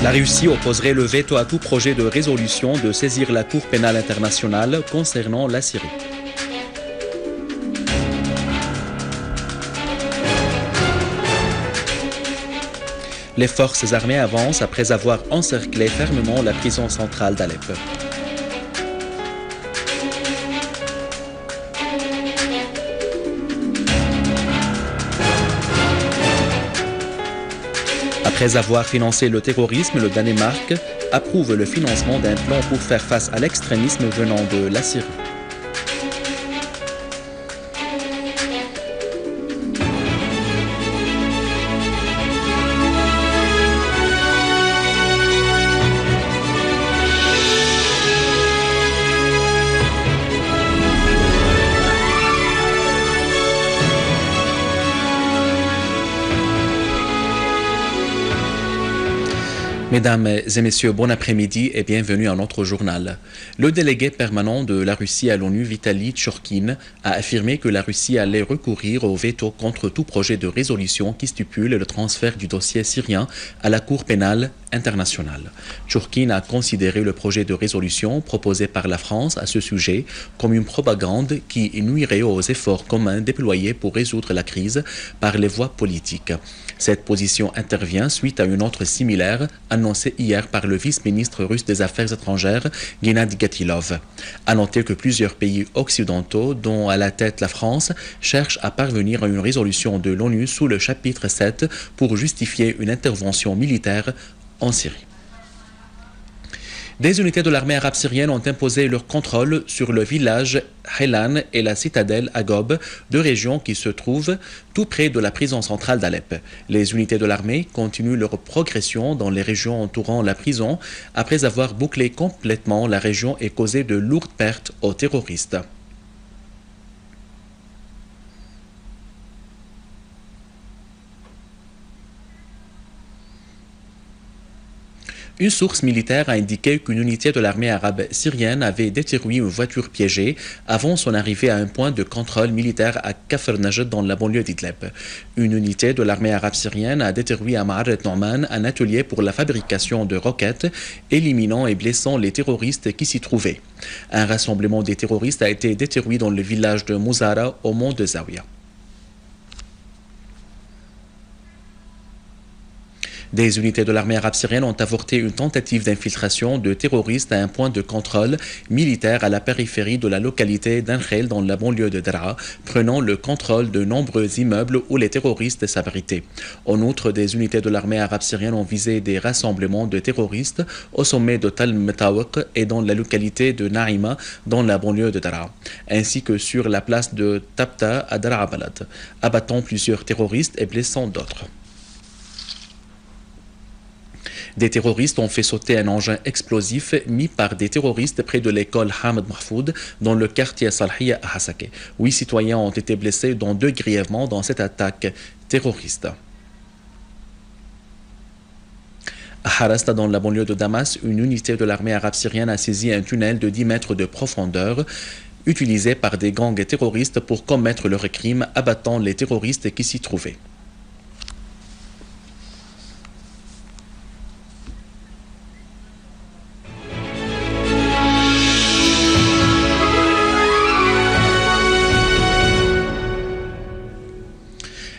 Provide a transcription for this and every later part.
La Russie opposerait le veto à tout projet de résolution de saisir la Cour pénale internationale concernant la Syrie. Les forces armées avancent après avoir encerclé fermement la prison centrale d'Alep. Après avoir financé le terrorisme, le Danemark approuve le financement d'un plan pour faire face à l'extrémisme venant de la Syrie. Mesdames et messieurs, bon après-midi et bienvenue à notre journal. Le délégué permanent de la Russie à l'ONU, Vitaly Tchurkin, a affirmé que la Russie allait recourir au veto contre tout projet de résolution qui stipule le transfert du dossier syrien à la Cour pénale internationale. Tchurkin a considéré le projet de résolution proposé par la France à ce sujet comme une propagande qui nuirait aux efforts communs déployés pour résoudre la crise par les voies politiques. Cette position intervient suite à une autre similaire annoncée hier par le vice-ministre russe des Affaires étrangères, Gennady Gatilov. À noter que plusieurs pays occidentaux, dont à la tête la France, cherchent à parvenir à une résolution de l'ONU sous le chapitre 7 pour justifier une intervention militaire en Syrie. Des unités de l'armée arabe syrienne ont imposé leur contrôle sur le village Heilan et la citadelle Agob, deux régions qui se trouvent tout près de la prison centrale d'Alep. Les unités de l'armée continuent leur progression dans les régions entourant la prison après avoir bouclé complètement la région et causé de lourdes pertes aux terroristes. Une source militaire a indiqué qu'une unité de l'armée arabe syrienne avait détruit une voiture piégée avant son arrivée à un point de contrôle militaire à Kafr Najd dans la banlieue d'Idlib. Une unité de l'armée arabe syrienne a détruit à Ma'aret Nouman un atelier pour la fabrication de roquettes, éliminant et blessant les terroristes qui s'y trouvaient. Un rassemblement des terroristes a été détruit dans le village de Mouzara au mont de Zawiya. Des unités de l'armée arabe syrienne ont avorté une tentative d'infiltration de terroristes à un point de contrôle militaire à la périphérie de la localité d'Ankhel dans la banlieue de Daraa, prenant le contrôle de nombreux immeubles où les terroristes s'abritaient. En outre, des unités de l'armée arabe syrienne ont visé des rassemblements de terroristes au sommet de Tal Metawak et dans la localité de Naïma dans la banlieue de Daraa, ainsi que sur la place de Tabta à Daraa Balad, abattant plusieurs terroristes et blessant d'autres. Des terroristes ont fait sauter un engin explosif mis par des terroristes près de l'école Hamad Mahfoud dans le quartier Salhiya à Hasake. 8 citoyens ont été blessés, dont 2 grièvement dans cette attaque terroriste. À Harasta, dans la banlieue de Damas, une unité de l'armée arabe syrienne a saisi un tunnel de 10 mètres de profondeur utilisé par des gangs terroristes pour commettre leurs crimes, abattant les terroristes qui s'y trouvaient.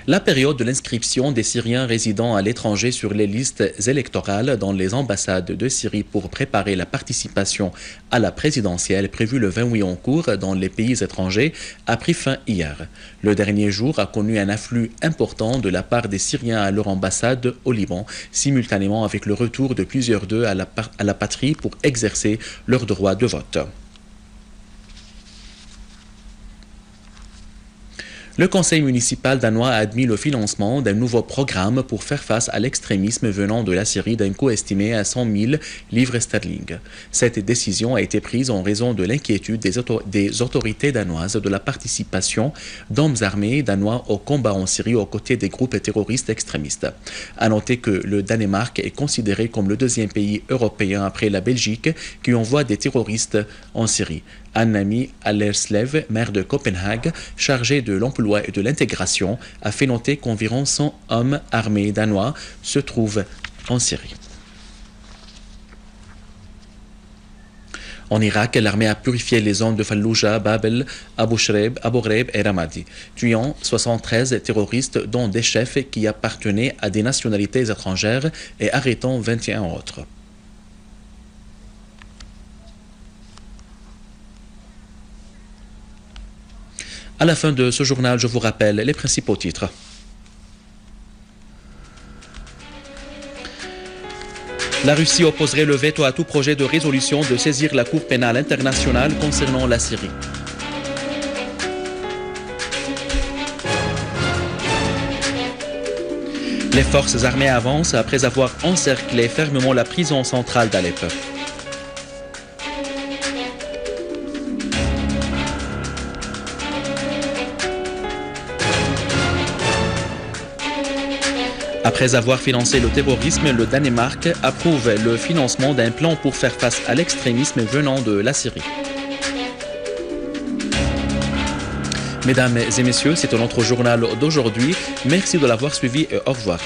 La période de l'inscription des Syriens résidant à l'étranger sur les listes électorales dans les ambassades de Syrie pour préparer la participation à la présidentielle prévue le 20 juillet en cours dans les pays étrangers a pris fin hier. Le dernier jour a connu un afflux important de la part des Syriens à leur ambassade au Liban, simultanément avec le retour de plusieurs d'eux à la patrie pour exercer leur droit de vote. Le conseil municipal danois a admis le financement d'un nouveau programme pour faire face à l'extrémisme venant de la Syrie d'un coût estimé à 100 000 livres sterling. Cette décision a été prise en raison de l'inquiétude des autorités danoises de la participation d'hommes armés danois au combat en Syrie aux côtés des groupes terroristes extrémistes. À noter que le Danemark est considéré comme le deuxième pays européen après la Belgique qui envoie des terroristes en Syrie. Anne-Ami Allerslev, maire de Copenhague, chargé de l'emploi et de l'intégration, a fait noter qu'environ 100 hommes armés danois se trouvent en Syrie. En Irak, l'armée a purifié les zones de Fallujah, Babel, Abu Ghraib et Ramadi, tuant 73 terroristes dont des chefs qui appartenaient à des nationalités étrangères et arrêtant 21 autres. À la fin de ce journal, je vous rappelle les principaux titres. La Russie opposerait le veto à tout projet de résolution de saisir la Cour pénale internationale concernant la Syrie. Les forces armées avancent après avoir encerclé fermement la prison centrale d'Alep. Après avoir financé le terrorisme, le Danemark approuve le financement d'un plan pour faire face à l'extrémisme venant de la Syrie. Mesdames et messieurs, c'est notre journal d'aujourd'hui. Merci de l'avoir suivi et au revoir.